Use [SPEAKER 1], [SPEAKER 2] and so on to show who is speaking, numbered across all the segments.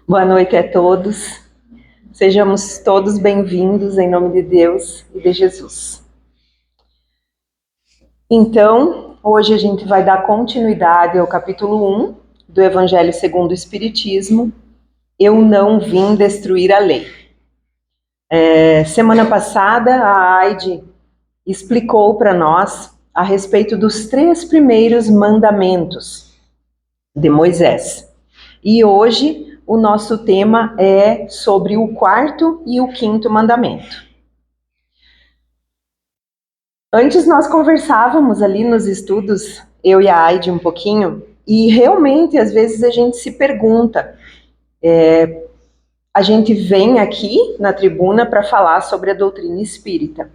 [SPEAKER 1] Boa noite a todos. Sejamos todos bem-vindos em nome de Deus e de Jesus. Então, hoje a gente vai dar continuidade ao capítulo 1 do Evangelho segundo o Espiritismo. Eu não vim destruir a lei. Semana passada, a Aide explicou para nós a respeito dos 3 primeiros mandamentos de Moisés. E hoje o nosso tema é sobre o 4º e o 5º mandamento. Antes nós conversávamos ali nos estudos, eu e a Aide um pouquinho, e realmente às vezes a gente se pergunta, a gente vem aqui na tribuna para falar sobre a doutrina espírita.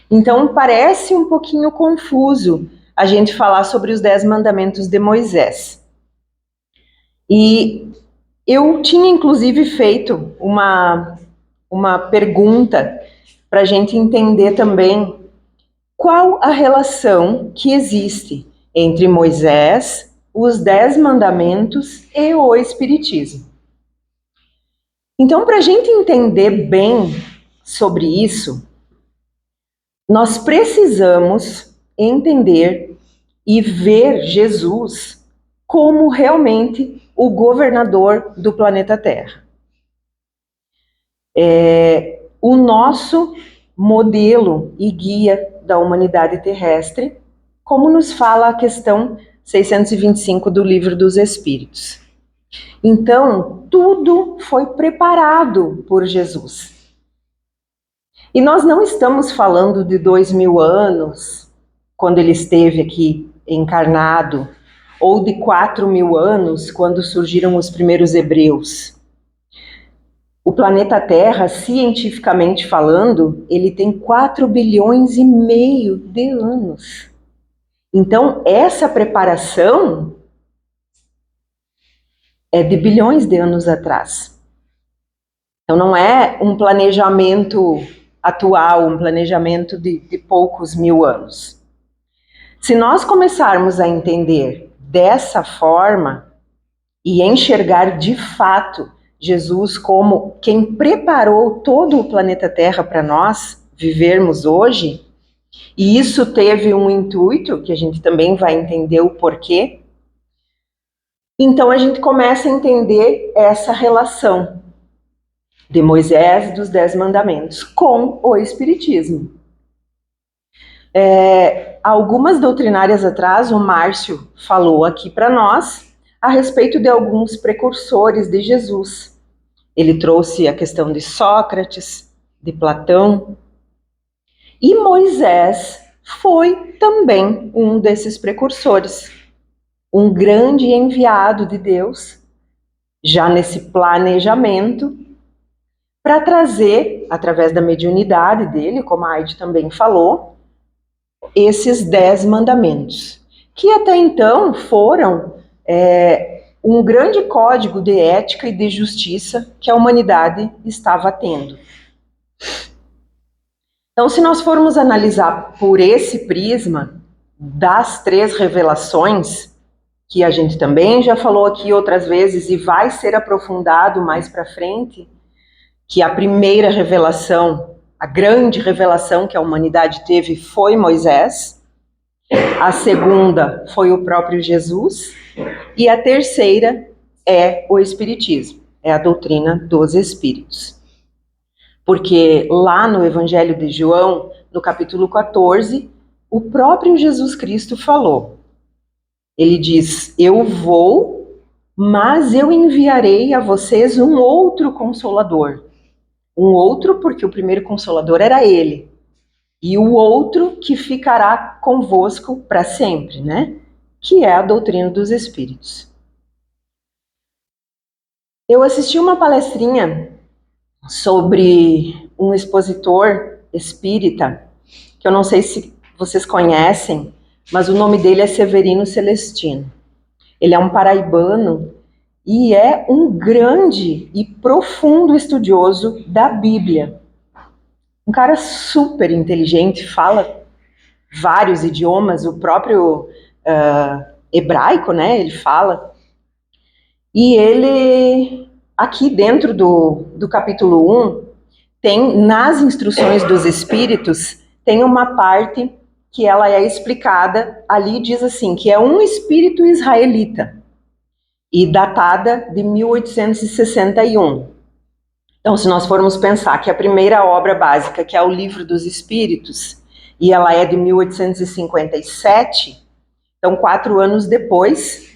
[SPEAKER 1] Então parece um pouquinho confuso a gente falar sobre os 10 mandamentos de Moisés. E eu tinha inclusive feito uma pergunta para a gente entender também qual a relação que existe entre Moisés, os 10 mandamentos e o Espiritismo. Então, para a gente entender bem sobre isso, nós precisamos entender e ver Jesus como realmente o governador do planeta Terra. O nosso modelo e guia da humanidade terrestre, como nos fala a questão 625 do Livro dos Espíritos. Então, tudo foi preparado por Jesus. E nós não estamos falando de 2000 anos, quando ele esteve aqui encarnado, ou de 4000 anos, quando surgiram os primeiros hebreus. O planeta Terra, cientificamente falando, ele tem 4 bilhões e meio de anos. Então, essa preparação é de bilhões de anos atrás. Então, não é um planejamento atual, um planejamento de poucos mil anos. Se nós começarmos a entender dessa forma e enxergar de fato Jesus como quem preparou todo o planeta Terra para nós vivermos hoje, e isso teve um intuito, que a gente também vai entender o porquê, então a gente começa a entender essa relação de Moisés dos 10 mandamentos com o Espiritismo. Algumas doutrinárias atrás, o Márcio falou aqui para nós a respeito de alguns precursores de Jesus. Ele trouxe a questão de Sócrates, de Platão, e Moisés foi também um desses precursores, um grande enviado de Deus, já nesse planejamento, para trazer, através da mediunidade dele, como a Aide também falou, esses 10 mandamentos, que até então foram um grande código de ética e de justiça que a humanidade estava tendo. Então, se nós formos analisar por esse prisma das 3 revelações, que a gente também já falou aqui outras vezes e vai ser aprofundado mais para frente, que a primeira revelação, a grande revelação que a humanidade teve foi Moisés, a segunda foi o próprio Jesus, e a terceira é o Espiritismo, é a doutrina dos Espíritos. Porque lá no Evangelho de João, no capítulo 14, o próprio Jesus Cristo falou. Ele diz, eu vou, mas eu enviarei a vocês um outro Consolador. Um outro porque o primeiro Consolador era ele. E o outro que ficará convosco para sempre, né? Que é a doutrina dos Espíritos. Eu assisti uma palestrinha sobre um expositor espírita, que eu não sei se vocês conhecem, mas o nome dele é Severino Celestino. Ele é um paraibano e é um grande e profundo estudioso da Bíblia. Um cara super inteligente, fala vários idiomas, o próprio hebraico, né, ele fala. E ele aqui dentro do capítulo 1, tem, nas instruções dos espíritos, tem uma parte que ela é explicada, ali diz assim, que é um espírito israelita, e datada de 1861. Então, se nós formos pensar que a primeira obra básica, que é o Livro dos Espíritos, e ela é de 1857, então 4 anos depois,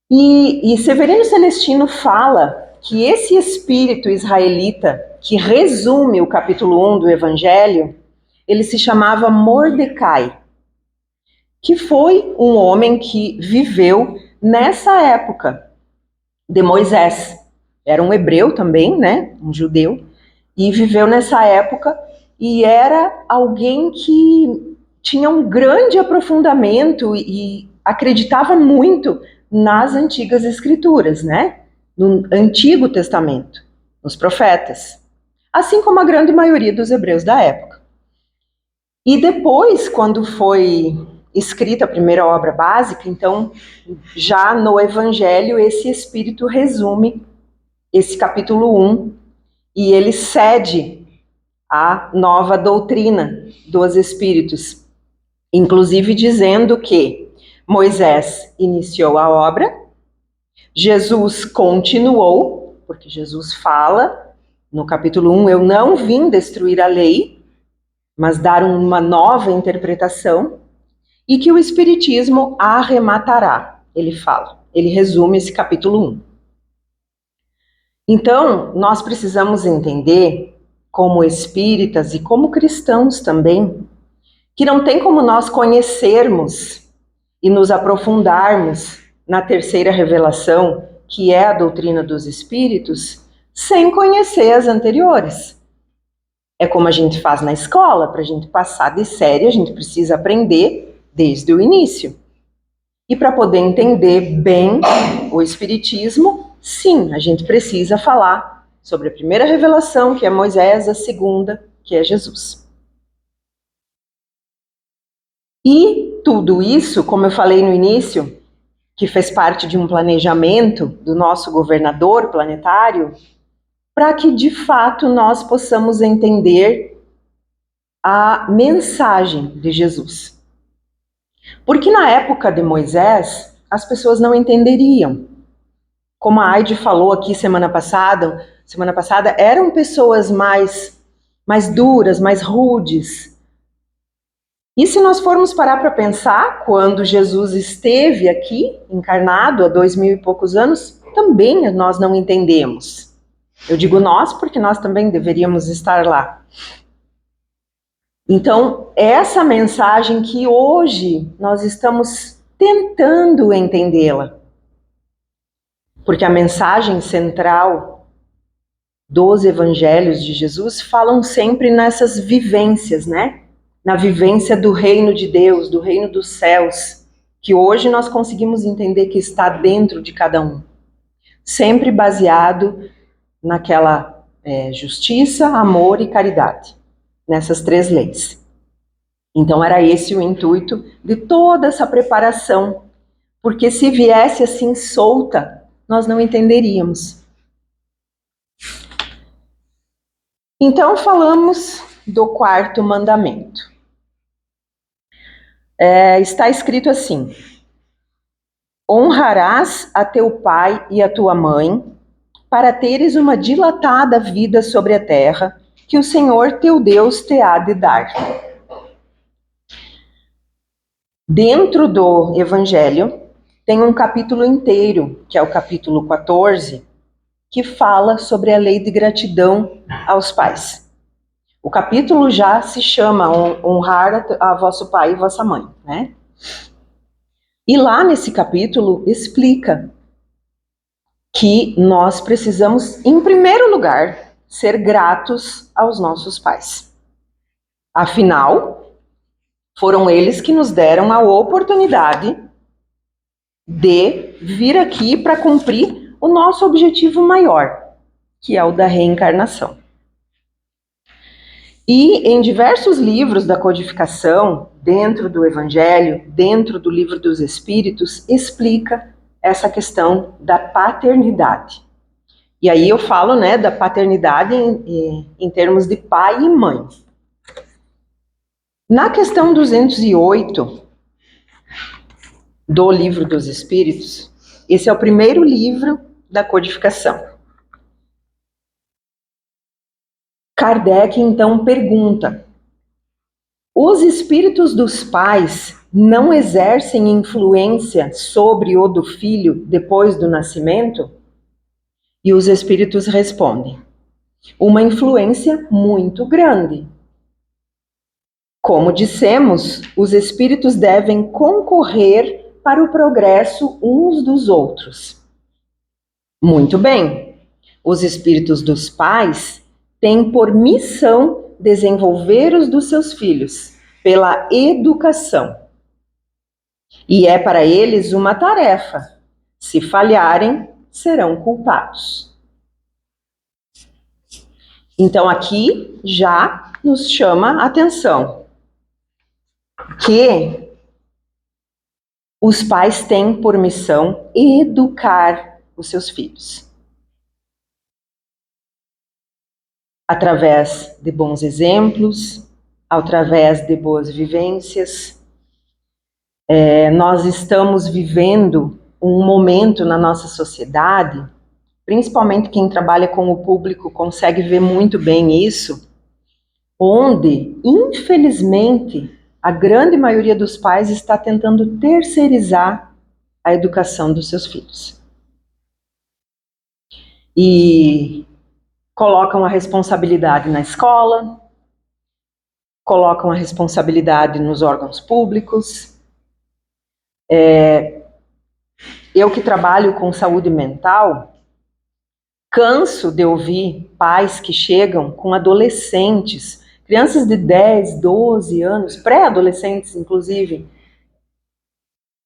[SPEAKER 1] e Severino Celestino fala que esse espírito israelita, que resume o capítulo 1 do Evangelho, ele se chamava Mordecai, que foi um homem que viveu nessa época de Moisés. Era um hebreu também, né? Um judeu, e viveu nessa época e era alguém que tinha um grande aprofundamento e acreditava muito nas antigas escrituras, né? No Antigo Testamento, nos profetas, assim como a grande maioria dos hebreus da época. E depois, quando foi escrita a primeira obra básica, então, já no Evangelho, esse Espírito resume esse capítulo 1 e ele cede a nova doutrina dos Espíritos, inclusive dizendo que Moisés iniciou a obra, Jesus continuou, porque Jesus fala no capítulo 1, eu não vim destruir a lei, mas dar uma nova interpretação, e que o Espiritismo arrematará, ele fala. Ele resume esse capítulo 1. Então, nós precisamos entender, como espíritas e como cristãos também, que não tem como nós conhecermos e nos aprofundarmos na terceira revelação, que é a doutrina dos espíritos, sem conhecer as anteriores. É como a gente faz na escola, para a gente passar de série, a gente precisa aprender desde o início. E para poder entender bem o Espiritismo, sim, a gente precisa falar sobre a primeira revelação, que é Moisés, a segunda, que é Jesus. E tudo isso, como eu falei no início, que fez parte de um planejamento do nosso governador planetário, para que de fato nós possamos entender a mensagem de Jesus. Porque na época de Moisés, as pessoas não entenderiam. Como a Aide falou aqui semana passada, eram pessoas mais duras, mais rudes. E se nós formos parar para pensar, quando Jesus esteve aqui, encarnado, há 2000 e poucos anos, também nós não entendemos. Eu digo nós porque nós também deveríamos estar lá. Então, essa mensagem que hoje nós estamos tentando entendê-la. Porque a mensagem central dos evangelhos de Jesus falam sempre nessas vivências, né? Na vivência do reino de Deus, do reino dos céus, que hoje nós conseguimos entender que está dentro de cada um. Sempre baseado naquela justiça, amor e caridade, nessas 3 leis. Então era esse o intuito de toda essa preparação, porque se viesse assim solta, nós não entenderíamos. Então falamos do 4º mandamento. Está escrito assim: honrarás a teu pai e a tua mãe, para teres uma dilatada vida sobre a terra, que o Senhor teu Deus te há de dar. Dentro do Evangelho, tem um capítulo inteiro, que é o capítulo 14, que fala sobre a lei de gratidão aos pais. O capítulo já se chama honrar a vosso pai e vossa mãe, né? E lá nesse capítulo explica que nós precisamos, em primeiro lugar, ser gratos aos nossos pais. Afinal, foram eles que nos deram a oportunidade de vir aqui para cumprir o nosso objetivo maior, que é o da reencarnação. E em diversos livros da codificação, dentro do Evangelho, dentro do Livro dos Espíritos, explica essa questão da paternidade. E aí eu falo, né, da paternidade em termos de pai e mãe. Na questão 208 do Livro dos Espíritos, esse é o primeiro livro da codificação. Kardec, então, pergunta: os espíritos dos pais não exercem influência sobre o do filho depois do nascimento? E os espíritos respondem: uma influência muito grande. Como dissemos, os espíritos devem concorrer para o progresso uns dos outros. Muito bem, os espíritos dos pais têm por missão desenvolver os dos seus filhos pela educação. E é para eles uma tarefa. Se falharem, serão culpados. Então aqui já nos chama a atenção que os pais têm por missão educar os seus filhos. Através de bons exemplos, através de boas vivências. Nós estamos vivendo um momento na nossa sociedade, principalmente quem trabalha com o público consegue ver muito bem isso, onde, infelizmente, a grande maioria dos pais está tentando terceirizar a educação dos seus filhos. E colocam a responsabilidade na escola, colocam a responsabilidade nos órgãos públicos. Eu que trabalho com saúde mental, canso de ouvir pais que chegam com adolescentes, crianças de 10, 12 anos, pré-adolescentes inclusive,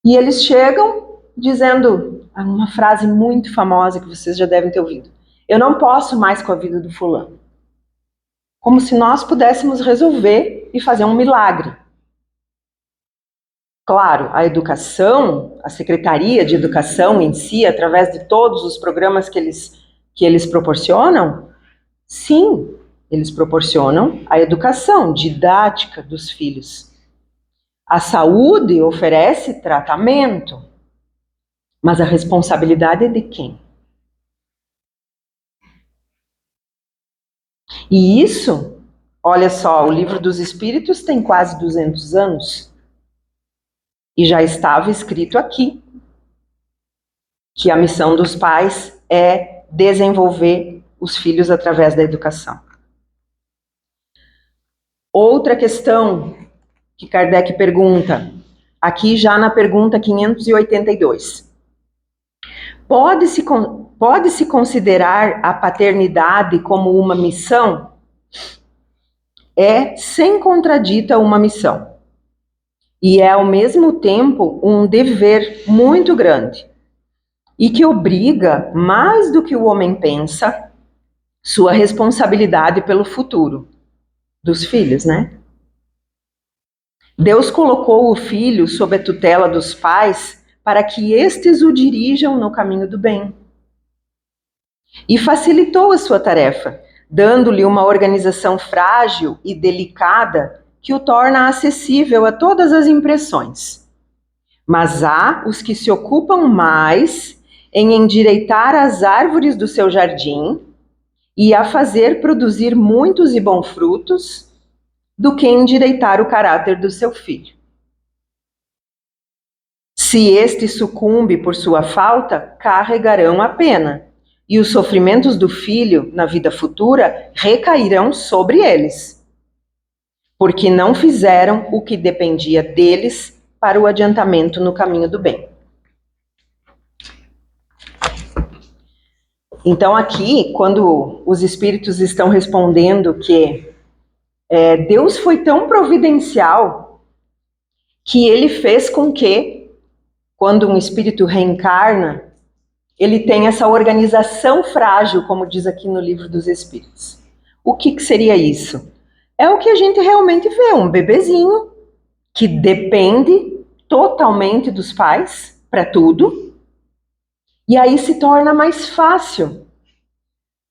[SPEAKER 1] e eles chegam dizendo uma frase muito famosa que vocês já devem ter ouvido: eu não posso mais com a vida do fulano. Como se nós pudéssemos resolver e fazer um milagre. Claro, a educação, a Secretaria de Educação em si, através de todos os programas que eles proporcionam, sim, eles proporcionam a educação didática dos filhos. A saúde oferece tratamento, mas a responsabilidade é de quem? E isso, olha só, o Livro dos Espíritos tem quase 200 anos e já estava escrito aqui que a missão dos pais é desenvolver os filhos através da educação. Outra questão que Kardec pergunta, aqui já na pergunta 582. Pode-se considerar a paternidade como uma missão? É, sem contradita, uma missão. E é, ao mesmo tempo, um dever muito grande. E que obriga, mais do que o homem pensa, sua responsabilidade pelo futuro dos filhos, né? Deus colocou o filho sob a tutela dos pais para que estes o dirijam no caminho do bem. E facilitou a sua tarefa, dando-lhe uma organização frágil e delicada que o torna acessível a todas as impressões. Mas há os que se ocupam mais em endireitar as árvores do seu jardim e a fazer produzir muitos e bons frutos, do que endireitar o caráter do seu filho. Se este sucumbe por sua falta, carregarão a pena, e os sofrimentos do filho na vida futura recairão sobre eles, porque não fizeram o que dependia deles para o adiantamento no caminho do bem. Então aqui, quando os espíritos estão respondendo que Deus foi tão providencial que ele fez com que, quando um espírito reencarna, ele tem essa organização frágil, como diz aqui no Livro dos Espíritos. O que seria isso? É o que a gente realmente vê, um bebezinho que depende totalmente dos pais para tudo, e aí se torna mais fácil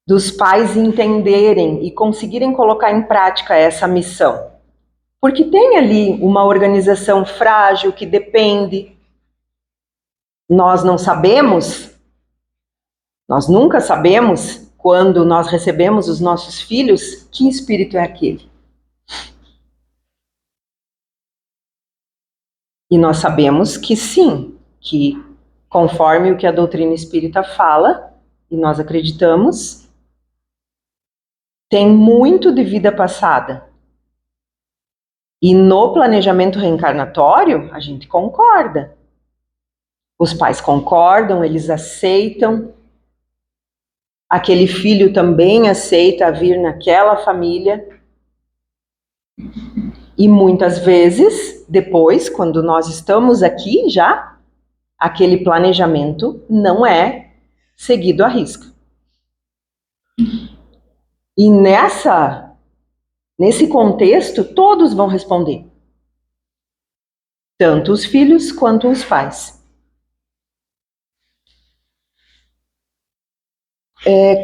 [SPEAKER 1] dos pais entenderem e conseguirem colocar em prática essa missão. Porque tem ali uma organização frágil que depende. Nós não sabemos, nós nunca sabemos, quando nós recebemos os nossos filhos, que espírito é aquele. E nós sabemos que sim, que conforme o que a doutrina espírita fala, e nós acreditamos, tem muito de vida passada. E no planejamento reencarnatório, a gente concorda. Os pais concordam, eles aceitam. Aquele filho também aceita vir naquela família. E muitas vezes, depois, quando nós estamos aqui já, aquele planejamento não é seguido à risca. E nesse contexto, todos vão responder. Tanto os filhos quanto os pais.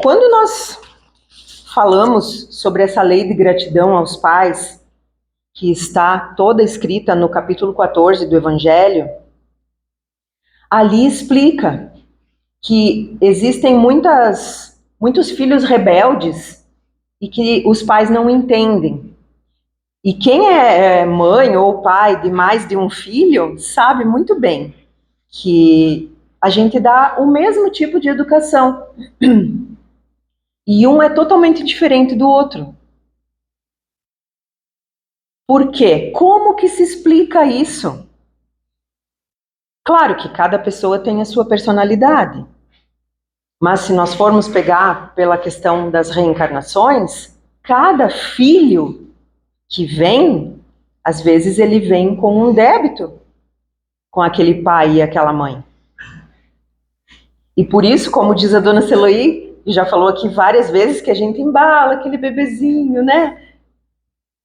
[SPEAKER 1] Quando nós falamos sobre essa lei de gratidão aos pais, que está toda escrita no capítulo 14 do Evangelho, ali explica que existem muitos filhos rebeldes e que os pais não entendem. E quem é mãe ou pai de mais de um filho sabe muito bem que a gente dá o mesmo tipo de educação. E um é totalmente diferente do outro. Por quê? Como que se explica isso? Claro que cada pessoa tem a sua personalidade. Mas se nós formos pegar pela questão das reencarnações, cada filho que vem, às vezes ele vem com um débito com aquele pai e aquela mãe. E por isso, como diz a dona Celoí, já falou aqui várias vezes, que a gente embala aquele bebezinho, né?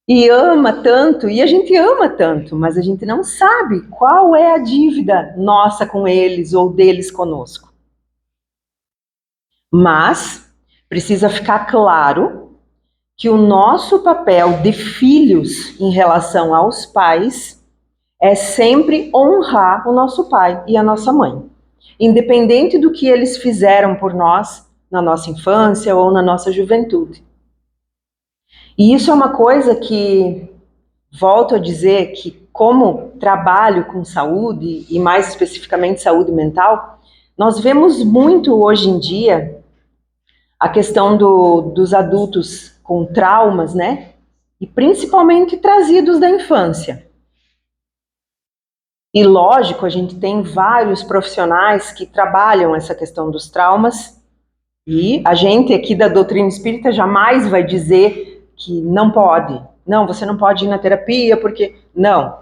[SPEAKER 1] E ama tanto, e a gente ama tanto, mas a gente não sabe qual é a dívida nossa com eles ou deles conosco. Mas precisa ficar claro que o nosso papel de filhos em relação aos pais é sempre honrar o nosso pai e a nossa mãe, independente do que eles fizeram por nós na nossa infância ou na nossa juventude. E isso é uma coisa que, volto a dizer, que como trabalho com saúde, e mais especificamente saúde mental, nós vemos muito hoje em dia a questão dos adultos com traumas, né? E principalmente trazidos da infância. E lógico, a gente tem vários profissionais que trabalham essa questão dos traumas, e a gente aqui da doutrina espírita jamais vai dizer que não pode. Não, você não pode ir na terapia porque... Não.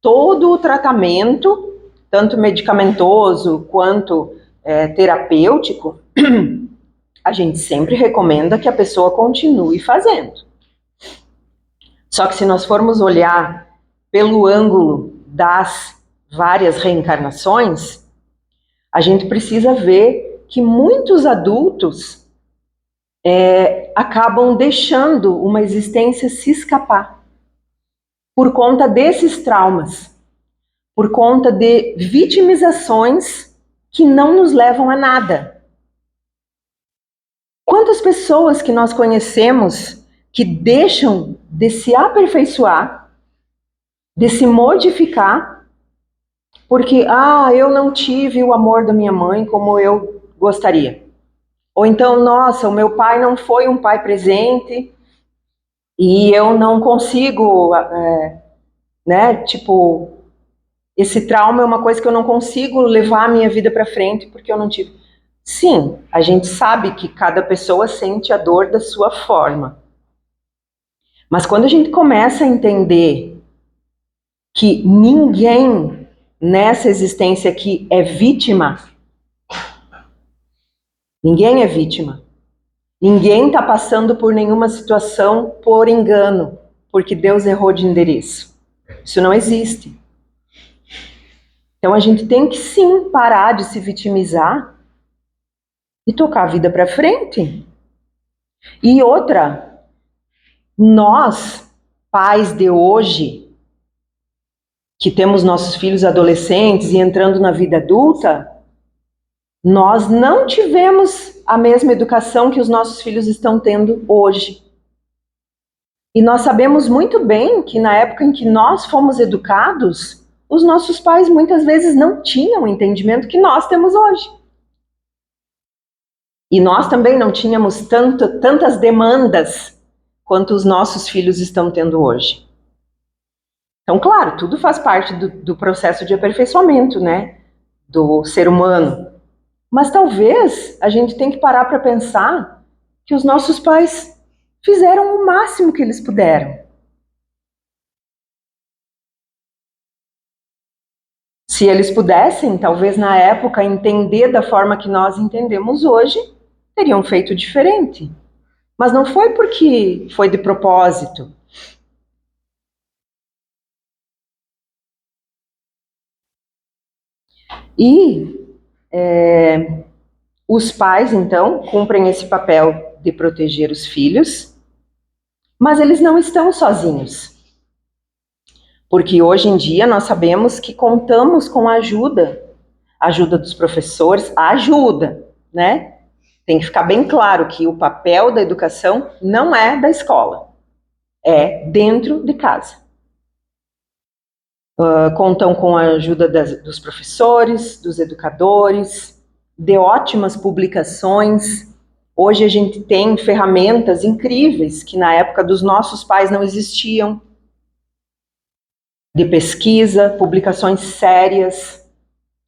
[SPEAKER 1] Todo o tratamento, tanto medicamentoso quanto terapêutico, a gente sempre recomenda que a pessoa continue fazendo. Só que se nós formos olhar pelo ângulo das várias reencarnações, a gente precisa ver que muitos adultos acabam deixando uma existência se escapar por conta desses traumas, por conta de vitimizações que não nos levam a nada. Quantas pessoas que nós conhecemos que deixam de se aperfeiçoar, de se modificar, porque, eu não tive o amor da minha mãe como eu gostaria. Ou então, nossa, o meu pai não foi um pai presente e eu não consigo, esse trauma é uma coisa que eu não consigo levar a minha vida para frente porque eu não tive. Sim, a gente sabe que cada pessoa sente a dor da sua forma. Mas quando a gente começa a entender que ninguém nessa existência aqui é vítima, ninguém é vítima. Ninguém está passando por nenhuma situação por engano, porque Deus errou de endereço. Isso não existe. Então a gente tem que sim parar de se vitimizar e tocar a vida para frente. E outra, nós, pais de hoje, que temos nossos filhos adolescentes e entrando na vida adulta, nós não tivemos a mesma educação que os nossos filhos estão tendo hoje. E nós sabemos muito bem que na época em que nós fomos educados, os nossos pais muitas vezes não tinham o entendimento que nós temos hoje. E nós também não tínhamos tantas demandas quanto os nossos filhos estão tendo hoje. Então, claro, tudo faz parte do processo de aperfeiçoamento, né, do ser humano. Mas talvez a gente tenha que parar para pensar que os nossos pais fizeram o máximo que eles puderam. Se eles pudessem, talvez na época, entender da forma que nós entendemos hoje, teriam feito diferente. Mas não foi porque foi de propósito. E os pais, então, cumprem esse papel de proteger os filhos, mas eles não estão sozinhos. Porque hoje em dia nós sabemos que contamos com a ajuda dos professores, ajuda, né? Tem que ficar bem claro que o papel da educação não é da escola, é dentro de casa. Contam com a ajuda dos professores, dos educadores, de ótimas publicações. Hoje a gente tem ferramentas incríveis que na época dos nossos pais não existiam, de pesquisa, publicações sérias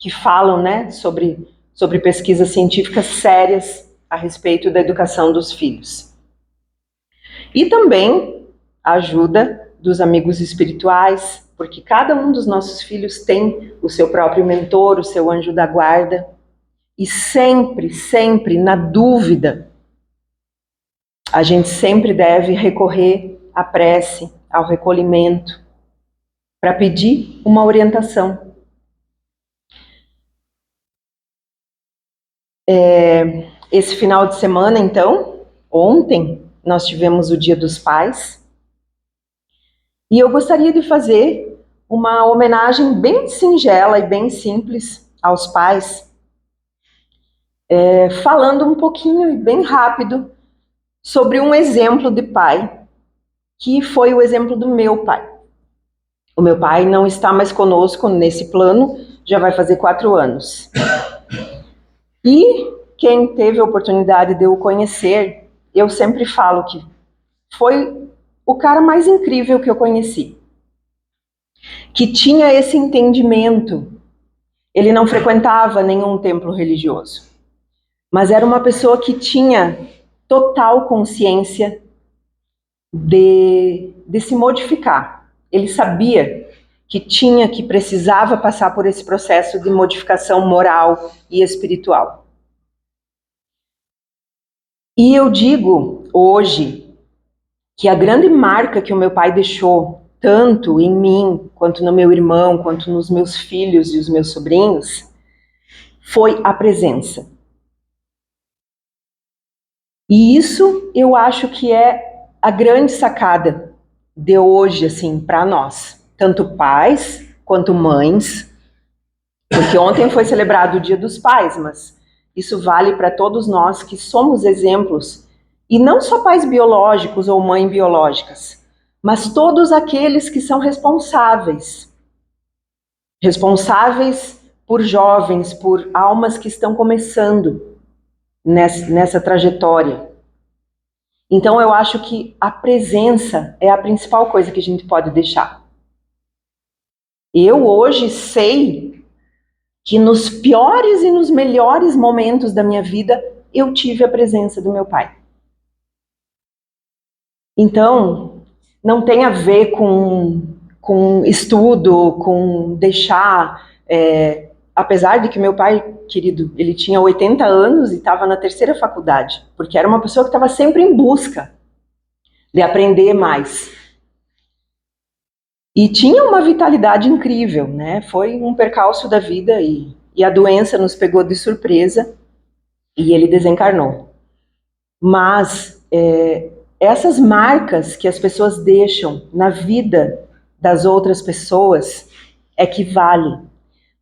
[SPEAKER 1] que falam, né, sobre pesquisas científicas sérias a respeito da educação dos filhos. E também a ajuda dos amigos espirituais, porque cada um dos nossos filhos tem o seu próprio mentor, o seu anjo da guarda. E sempre, sempre, na dúvida, a gente sempre deve recorrer à prece, ao recolhimento, para pedir uma orientação. Esse final de semana, então, ontem, nós tivemos o Dia dos Pais, e eu gostaria de fazer uma homenagem bem singela e bem simples aos pais, falando um pouquinho e bem rápido sobre um exemplo de pai, que foi o exemplo do meu pai. O meu pai não está mais conosco nesse plano, já vai fazer 4 anos. E quem teve a oportunidade de o conhecer, eu sempre falo que foi o cara mais incrível que eu conheci. Que tinha esse entendimento. Ele não frequentava nenhum templo religioso, mas era uma pessoa que tinha total consciência de se modificar. Ele sabia que precisava passar por esse processo de modificação moral e espiritual. E eu digo hoje que a grande marca que o meu pai deixou, tanto em mim, quanto no meu irmão, quanto nos meus filhos e os meus sobrinhos, foi a presença. E isso eu acho que é a grande sacada de hoje, assim, para nós, tanto pais quanto mães, porque ontem foi celebrado o Dia dos Pais, mas isso vale para todos nós que somos exemplos, e não só pais biológicos ou mães biológicas, mas todos aqueles que são responsáveis por jovens, por almas que estão começando nessa trajetória. Então eu acho que a presença é a principal coisa que a gente pode deixar. Eu hoje sei que nos piores e nos melhores momentos da minha vida eu tive a presença do meu pai. Então, não tem a ver com estudo, com deixar... apesar de que meu pai, querido, ele tinha 80 anos e estava na 3ª faculdade, porque era uma pessoa que estava sempre em busca de aprender mais. E tinha uma vitalidade incrível, né? Foi um percalço da vida e a doença nos pegou de surpresa e ele desencarnou. Mas essas marcas que as pessoas deixam na vida das outras pessoas é que vale.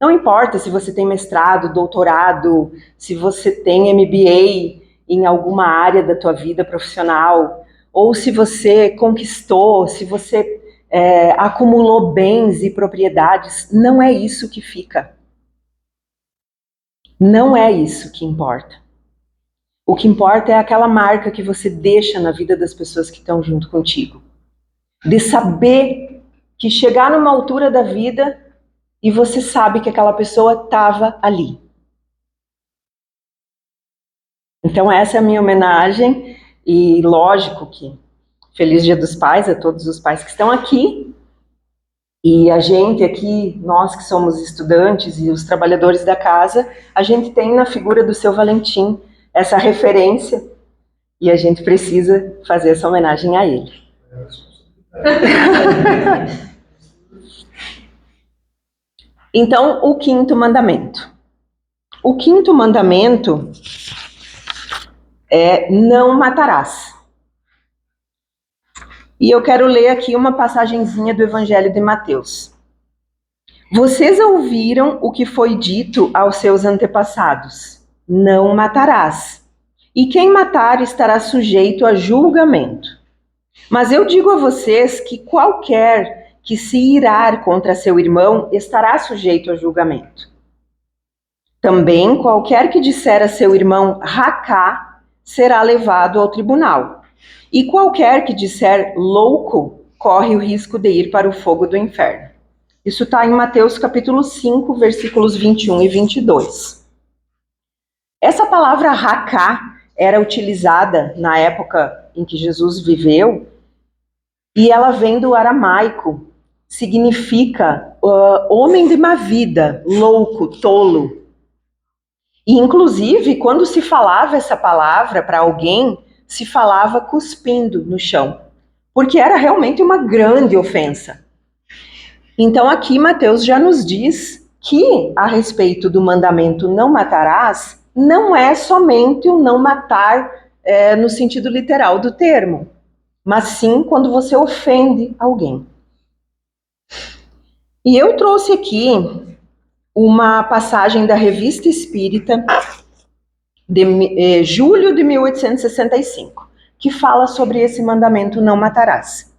[SPEAKER 1] Não importa se você tem mestrado, doutorado, se você tem MBA em alguma área da tua vida profissional, ou se você conquistou, se você acumulou bens e propriedades, não é isso que fica. Não é isso que importa. O que importa é aquela marca que você deixa na vida das pessoas que estão junto contigo. De saber que chegar numa altura da vida e você sabe que aquela pessoa estava ali. Então essa é a minha homenagem e lógico que Feliz Dia dos Pais a todos os pais que estão aqui. E a gente aqui, nós que somos estudantes e os trabalhadores da casa, a gente tem na figura do seu Valentim essa referência e a gente precisa fazer essa homenagem a ele. Então, o quinto mandamento. O quinto mandamento é não matarás. E eu quero ler aqui uma passagenzinha do Evangelho de Mateus. Vocês ouviram o que foi dito aos seus antepassados: não matarás. E quem matar estará sujeito a julgamento. Mas eu digo a vocês que qualquer que se irar contra seu irmão estará sujeito a julgamento. Também qualquer que disser a seu irmão racá será levado ao tribunal. E qualquer que disser louco corre o risco de ir para o fogo do inferno. Isso está em Mateus capítulo 5, versículos 21 e 22. Essa palavra racá era utilizada na época em que Jesus viveu e ela vem do aramaico, significa homem de má vida, louco, tolo. E inclusive, quando se falava essa palavra para alguém, se falava cuspindo no chão, porque era realmente uma grande ofensa. Então aqui Mateus já nos diz que a respeito do mandamento não matarás, não é somente o não matar no sentido literal do termo, mas sim quando você ofende alguém. E eu trouxe aqui uma passagem da Revista Espírita de julho de 1865, que fala sobre esse mandamento não matarás.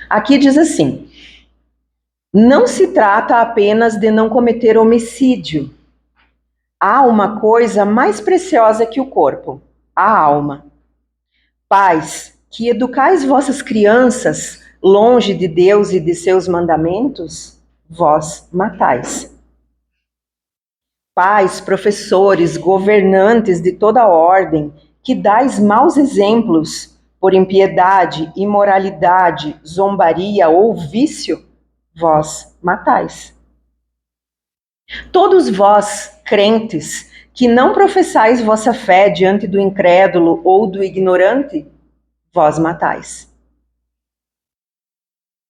[SPEAKER 1] Aqui diz assim: não se trata apenas de não cometer homicídio. Há uma coisa mais preciosa que o corpo, a alma. Pais, que educais vossas crianças longe de Deus e de seus mandamentos, vós matais. Pais, professores, governantes de toda ordem, que dais maus exemplos por impiedade, imoralidade, zombaria ou vício, vós matais. Todos vós, crentes, que não professais vossa fé diante do incrédulo ou do ignorante, vós matais.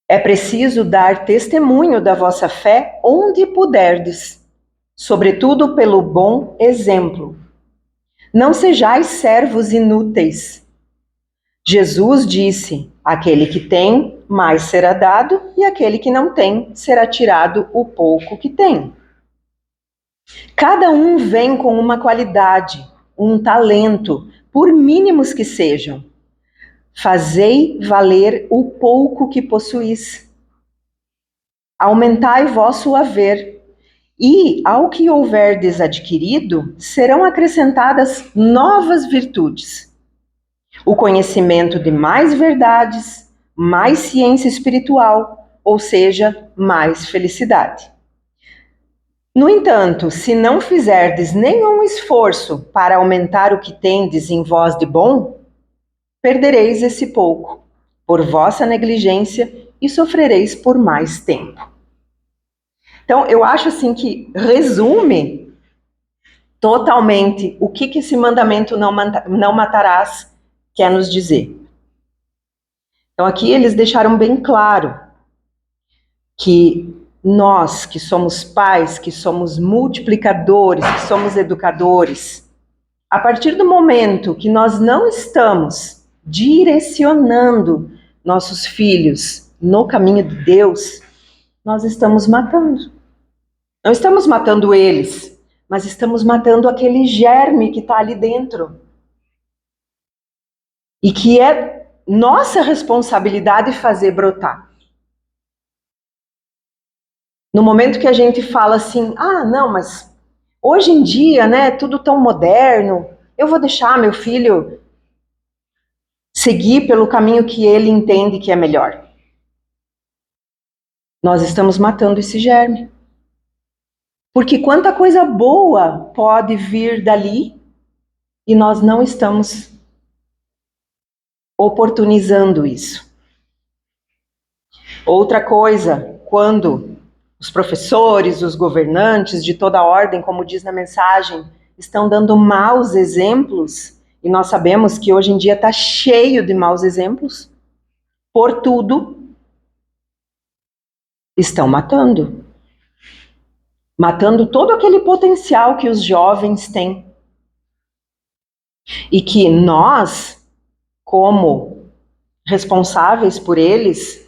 [SPEAKER 1] É preciso dar testemunho da vossa fé onde puderdes, sobretudo pelo bom exemplo. Não sejais servos inúteis. Jesus disse: aquele que tem, mais será dado, e aquele que não tem, será tirado o pouco que tem. Cada um vem com uma qualidade, um talento, por mínimos que sejam. Fazei valer o pouco que possuís. Aumentai vosso haver. E, ao que houverdes adquirido, serão acrescentadas novas virtudes. O conhecimento de mais verdades, mais ciência espiritual, ou seja, mais felicidade. No entanto, se não fizerdes nenhum esforço para aumentar o que tendes em vós de bom, perdereis esse pouco, por vossa negligência, e sofrereis por mais tempo. Então, eu acho assim que resume totalmente o que esse mandamento não matarás quer nos dizer. Então, aqui eles deixaram bem claro que nós, que somos pais, que somos multiplicadores, que somos educadores, A partir do momento que nós não estamos direcionando nossos filhos no caminho de Deus, nós estamos matando. Não estamos matando eles, mas estamos matando aquele germe que está ali dentro. E que é nossa responsabilidade fazer brotar. No momento que a gente fala assim, não, mas hoje em dia, né, tudo tão moderno, eu vou deixar meu filho seguir pelo caminho que ele entende que é melhor. Nós estamos matando esse germe. Porque quanta coisa boa pode vir dali e nós não estamos oportunizando isso. Outra coisa, quando os professores, os governantes de toda ordem, como diz na mensagem, estão dando maus exemplos, e nós sabemos que hoje em dia está cheio de maus exemplos, por tudo, estão matando. Matando todo aquele potencial que os jovens têm. E que nós, como responsáveis por eles,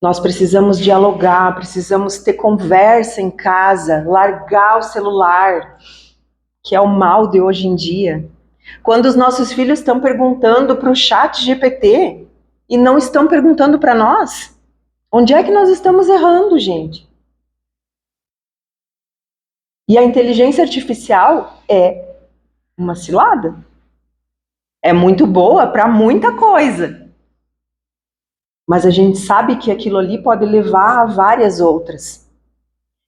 [SPEAKER 1] nós precisamos dialogar, precisamos ter conversa em casa, largar o celular, que é o mal de hoje em dia. Quando os nossos filhos estão perguntando para o chat GPT e não estão perguntando para nós, onde é que nós estamos errando, gente? E a inteligência artificial é uma cilada. É muito boa para muita coisa. Mas a gente sabe que aquilo ali pode levar a várias outras.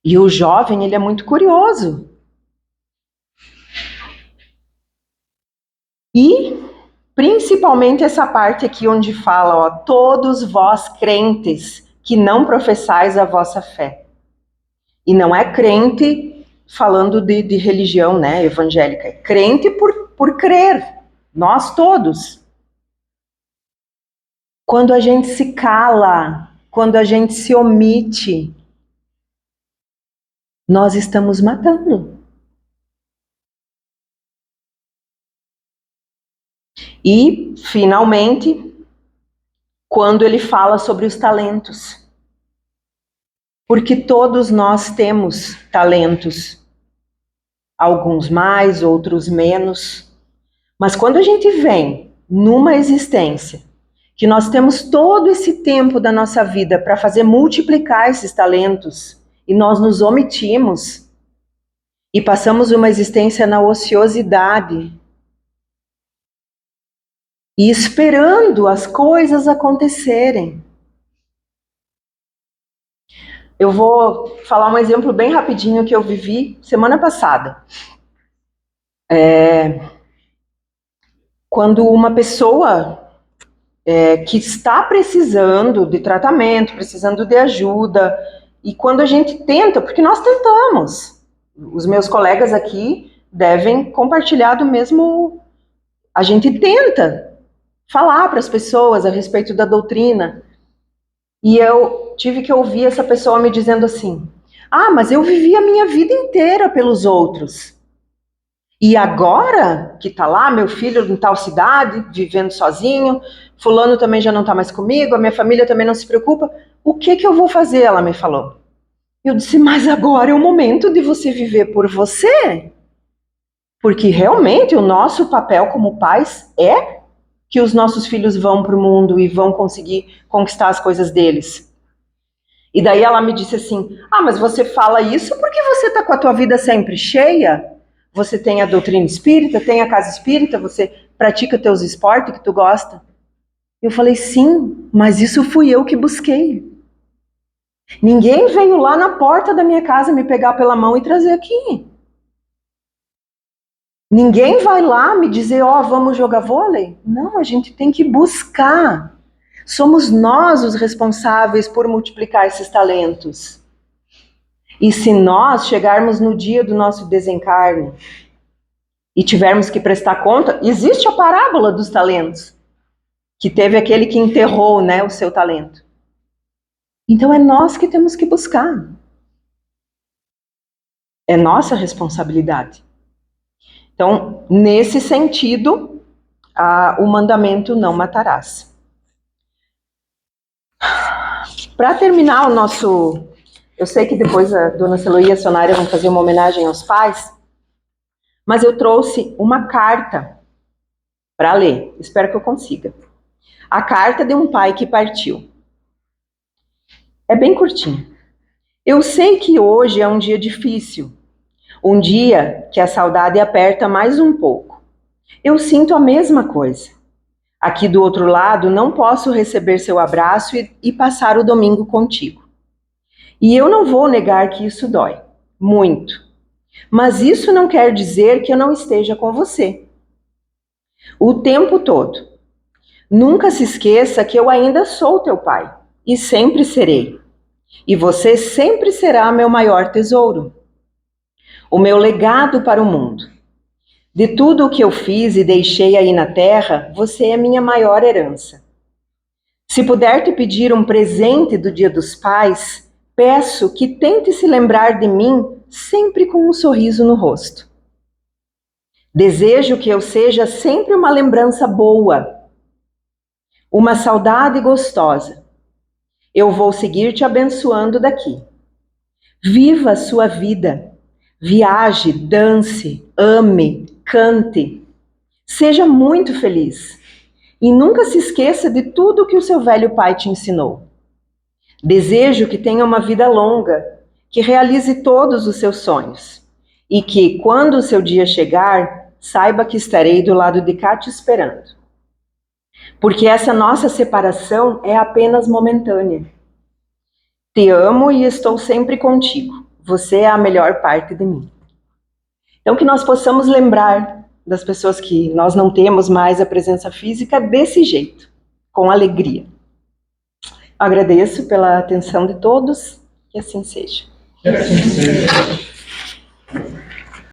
[SPEAKER 1] E o jovem, ele é muito curioso. E principalmente essa parte aqui onde fala, ó, todos vós crentes que não professais a vossa fé. E não é crente falando de religião, né, evangélica. É crente por crer. Nós todos. Quando a gente se cala, quando a gente se omite, nós estamos matando. E, finalmente, quando ele fala sobre os talentos. Porque todos nós temos talentos. Alguns mais, outros menos. Mas quando a gente vem numa existência que nós temos todo esse tempo da nossa vida para fazer multiplicar esses talentos e nós nos omitimos e passamos uma existência na ociosidade e esperando as coisas acontecerem. Eu vou falar um exemplo bem rapidinho que eu vivi semana passada. Quando uma pessoa que está precisando de tratamento, precisando de ajuda, e quando a gente tenta, porque nós tentamos, os meus colegas aqui devem compartilhar do mesmo. A gente tenta falar para as pessoas a respeito da doutrina. E eu tive que ouvir essa pessoa me dizendo assim: mas eu vivi a minha vida inteira pelos outros. E agora que tá lá, meu filho em tal cidade, vivendo sozinho, fulano também já não tá mais comigo, a minha família também não se preocupa, o que eu vou fazer? Ela me falou. Eu disse, mas agora é o momento de você viver por você. Porque realmente o nosso papel como pais é que os nossos filhos vão para o mundo e vão conseguir conquistar as coisas deles. E daí ela me disse assim, mas você fala isso porque você está com a tua vida sempre cheia? Você tem a doutrina espírita, tem a casa espírita, você pratica teus esportes que tu gosta? Eu falei, sim, mas isso fui eu que busquei. Ninguém veio lá na porta da minha casa me pegar pela mão e trazer aqui. Ninguém vai lá me dizer, vamos jogar vôlei? Não, a gente tem que buscar. Somos nós os responsáveis por multiplicar esses talentos. E se nós chegarmos no dia do nosso desencarne e tivermos que prestar conta, existe a parábola dos talentos, que teve aquele que enterrou, né, o seu talento. Então é nós que temos que buscar. É nossa responsabilidade. Então, nesse sentido, o mandamento não matarás. Para terminar o nosso... Eu sei que depois a dona Celoí e a Sonária vão fazer uma homenagem aos pais, mas eu trouxe uma carta para ler. Espero que eu consiga. A carta de um pai que partiu. É bem curtinho. Eu sei que hoje é um dia difícil, um dia que a saudade aperta mais um pouco. Eu sinto a mesma coisa. Aqui do outro lado, não posso receber seu abraço e passar o domingo contigo. E eu não vou negar que isso dói, muito. Mas isso não quer dizer que eu não esteja com você. O tempo todo. Nunca se esqueça que eu ainda sou teu pai, e sempre serei. E você sempre será meu maior tesouro. O meu legado para o mundo. De tudo o que eu fiz e deixei aí na terra, você é minha maior herança. Se puder te pedir um presente do Dia dos Pais, peço que tente se lembrar de mim sempre com um sorriso no rosto. Desejo que eu seja sempre uma lembrança boa, uma saudade gostosa. Eu vou seguir te abençoando daqui. Viva a sua vida. Viaje, dance, ame, cante. Seja muito feliz. E nunca se esqueça de tudo que o seu velho pai te ensinou. Desejo que tenha uma vida longa, que realize todos os seus sonhos. E que, quando o seu dia chegar, saiba que estarei do lado de cá te esperando. Porque essa nossa separação é apenas momentânea. Te amo e estou sempre contigo. Você é a melhor parte de mim. Então, que nós possamos lembrar das pessoas que nós não temos mais a presença física desse jeito, com alegria. Agradeço pela atenção de todos, que assim seja.
[SPEAKER 2] Que assim seja.